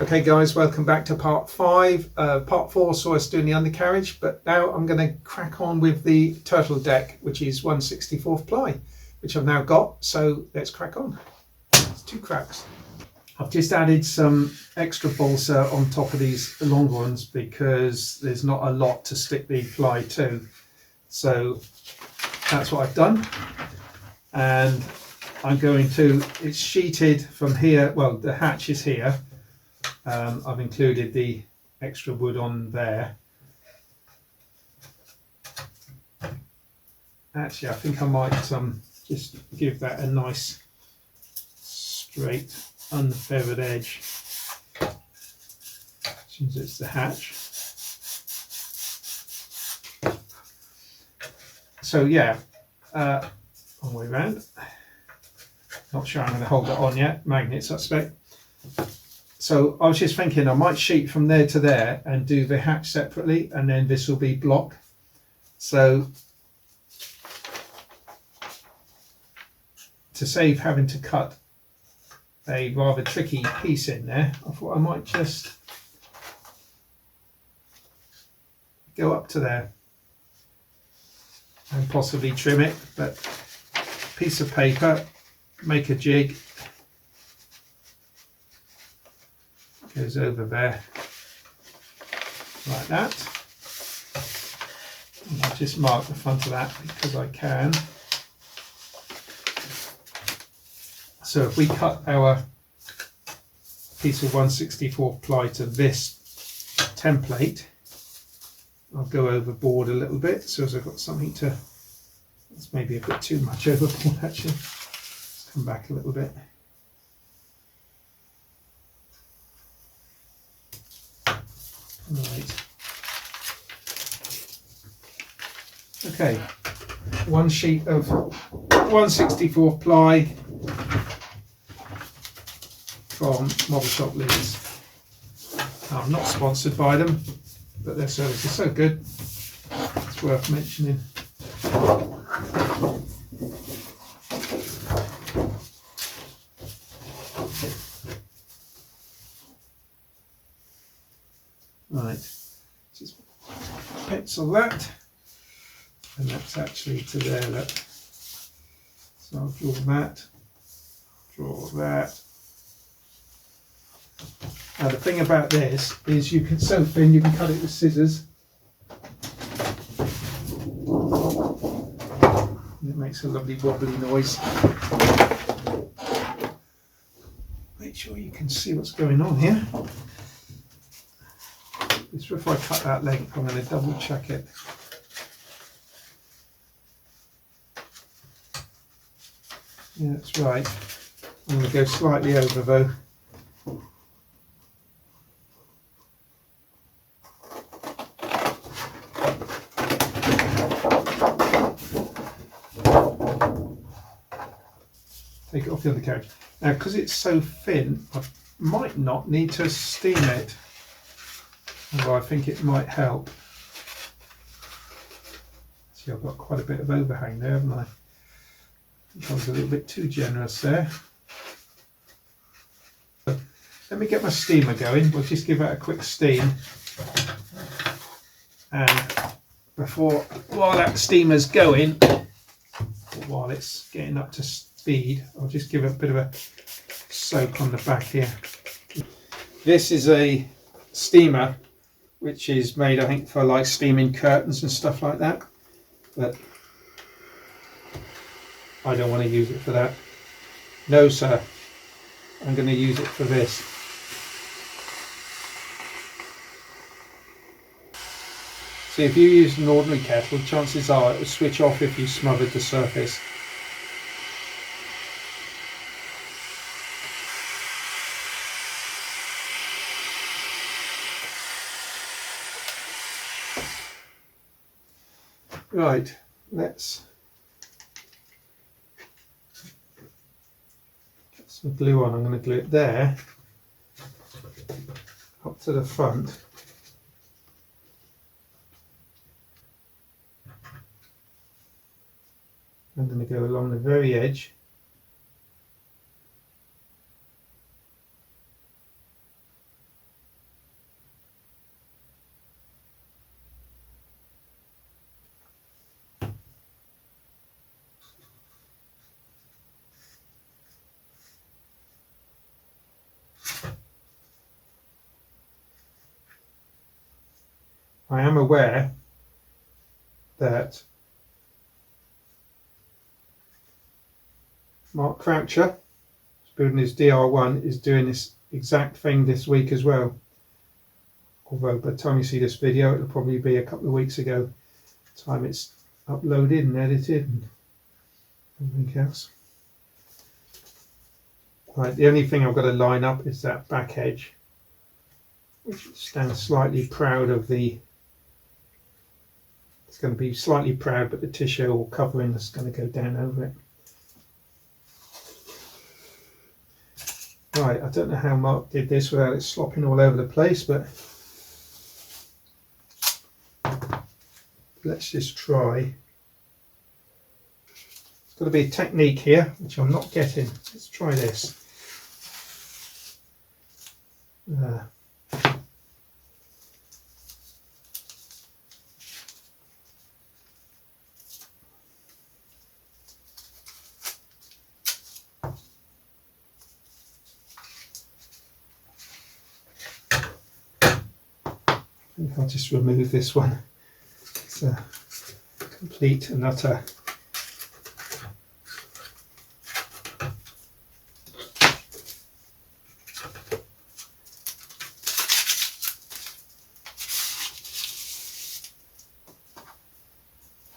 Okay guys, welcome back to part 5. Part 4 saw us doing the undercarriage, but now I'm going to crack on with the turtle deck, which is 1/64 ply, which I've now got, so let's crack on. It's 2 cracks. I've just added some extra balsa on top of these long ones because there's not a lot to stick the ply to, so that's what I've done. And I'm going to, it's sheeted from here, well the hatch is here. I've included the extra wood on there. Actually, I think I might just give that a nice straight unfeathered edge since it's the hatch. So yeah, on the way round. Not sure I'm going to hold it on yet, magnet suspect. So I was just thinking I might sheet from there to there and do the hatch separately, and then this will be block. So to save having to cut a rather tricky piece in there, I thought I might just go up to there and possibly trim it, but piece of paper, make a jig, goes over there like that. And I'll just mark the front of that because I can. So if we cut our piece of 1/64 ply to this template, I'll go overboard a little bit so as I've got something to, that's maybe a bit too much overboard actually. Let's come back a little bit. Right. Okay, 1 sheet of 1/64 ply from Model Shop Leeds. I'm not sponsored by them, but their service is so good, it's worth mentioning. Right, just pencil that, and that's actually to there, look. So I'll draw that. Now the thing about this is you can, so thin you can cut it with scissors. And it makes a lovely wobbly noise. Make sure you can see what's going on here. Just before I cut that length, I'm going to double check it. Yeah, that's right. I'm going to go slightly over though. Take it off the undercarriage. Now, because it's so thin, I might not need to steam it. Although I think it might help. See, I've got quite a bit of overhang there, haven't I? I think I was a little bit too generous there. Let me get my steamer going. We'll just give that a quick steam. And while that steamer's going, while it's getting up to speed, I'll just give it a bit of a soak on the back here. This is a steamer which is made, I think, for like steaming curtains and stuff like that, but I don't want to use it for that. No sir, I'm going to use it for this. See, if you use an ordinary kettle, chances are it will switch off if you smothered the surface. Right, let's get some glue on. I'm going to glue it there, up to the front. I'm going to go along the very edge. I am aware that Mark Croucher, who's building his DR1, is doing this exact thing this week as well. Although by the time you see this video, it'll probably be a couple of weeks ago, time it's uploaded and edited and everything else. Right, the only thing I've got to line up is that back edge, which stands slightly proud of the. It's going to be slightly proud, but the tissue or covering is going to go down over it. Right, I don't know how Mark did this without it slopping all over the place, but let's just try. It's got to be a technique here, which I'm not getting. Let's try this. I think I'll just remove this one. It's a complete and utter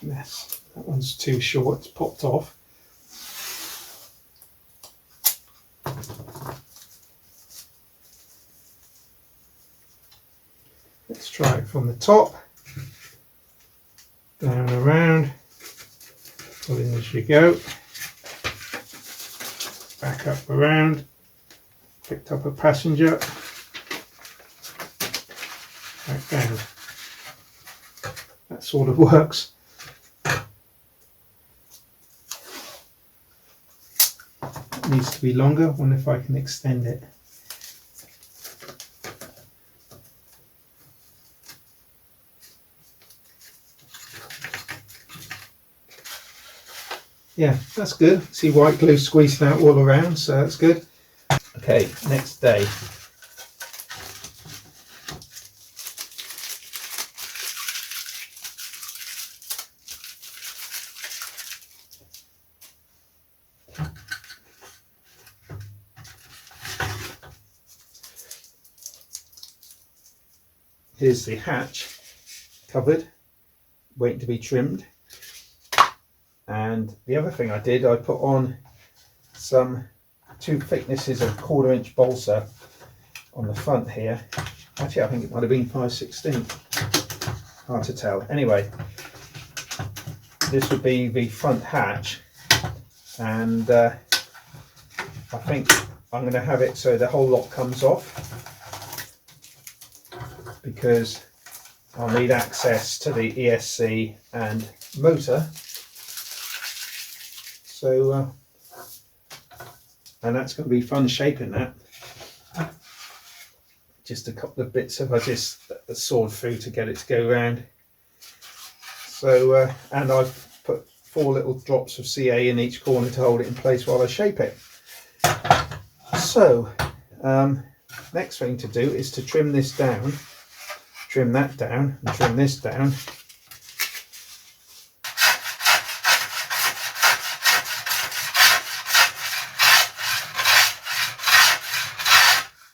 mess. That one's too short, it's popped off. Let's try it from the top, down around, pull in as you go, back up around, picked up a passenger, back down. That sort of works. It needs to be longer. I wonder if I can extend it. Yeah, that's good. See white glue squeezing out all around, so that's good. Okay, next day. Here's the hatch covered, waiting to be trimmed. And the other thing I did, I put on some 2 thicknesses of 1/4 inch balsa on the front here. Actually, I think it might have been 5/16. Hard to tell. Anyway, this would be the front hatch, and I think I'm going to have it so the whole lot comes off, because I'll need access to the ESC and motor. So, and that's going to be fun shaping that. Just a couple of bits of I just sawed through to get it to go round. So, and I've put 4 little drops of CA in each corner to hold it in place while I shape it. So, next thing to do is to trim this down, trim that down, and trim this down.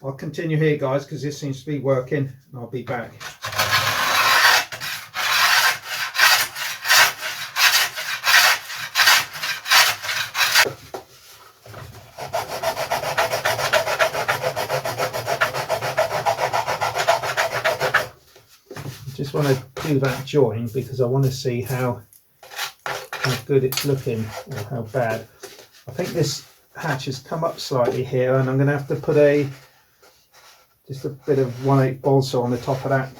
I'll continue here, guys, because this seems to be working, and I'll be back. I just want to do that join because I want to see how good it's looking or how bad. I think this hatch has come up slightly here, and I'm going to have to put just a bit of 1/8 balsa on the top of that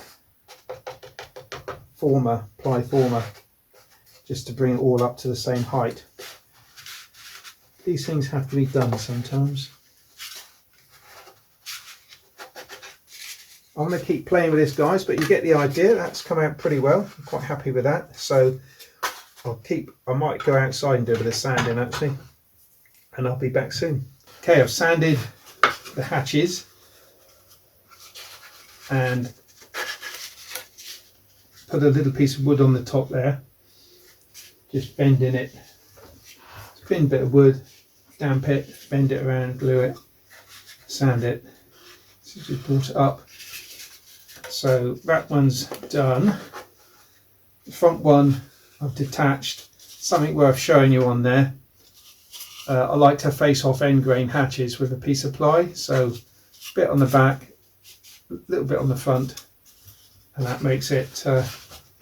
ply former, just to bring it all up to the same height. These things have to be done sometimes. I'm going to keep playing with this, guys, but you get the idea. That's come out pretty well. I'm quite happy with that. So I might go outside and do a bit of sanding actually, and I'll be back soon. Okay, I've sanded the hatches, and put a little piece of wood on the top there, just bending it, thin bit of wood, damp it, bend it around, glue it, sand it. So just brought it up. So that one's done. The front one I've detached. Something worth showing you on there. I like to face off end grain hatches with a piece of ply, so a bit on the back, a little bit on the front, and that makes it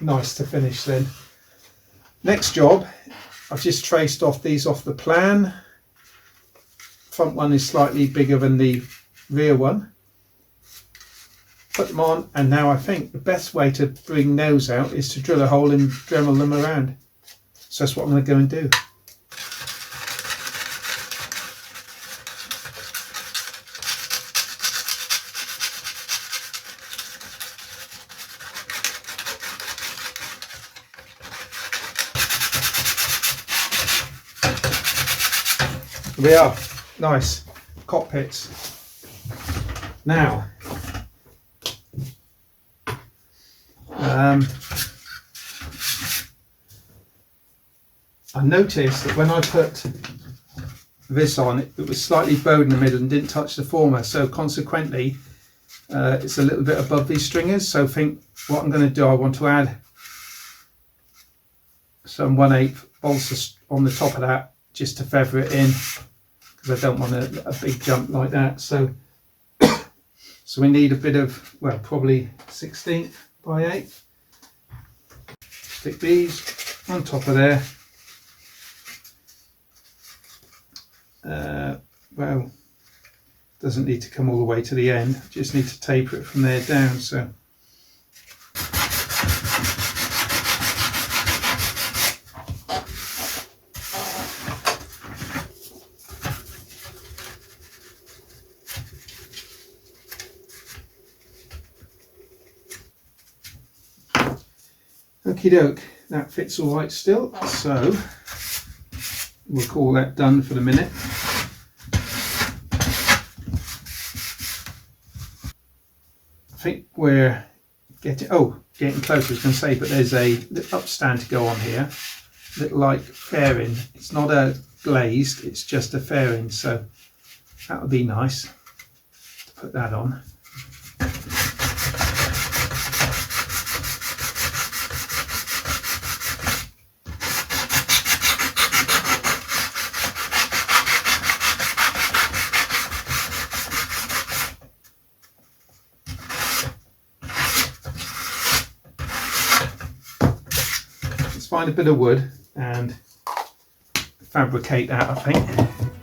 nice to finish then. Next job, I've just traced off these off the plan. Front one is slightly bigger than the rear one. Put them on, and now I think the best way to bring those out is to drill a hole and Dremel them around. So that's what I'm going to go and do. We are nice cockpits. Now, I noticed that when I put this on, it was slightly bowed in the middle and didn't touch the former, so consequently it's a little bit above these stringers. So I think what I'm going to do, I want to add some 1/8 bolts on the top of that just to feather it in, because I don't want a big jump like that. So so we need a bit of, well, probably 16th by 8. Stick these on top of there. Well, doesn't need to come all the way to the end, just need to taper it from there down. So okie doke, that fits all right still, so we'll call that done for the minute. I think we're getting close, I was going to say, but there's a upstand to go on here, little like fairing. It's not a glazed, it's just a fairing, so that would be nice to put that on. Find a bit of wood and fabricate that, I think.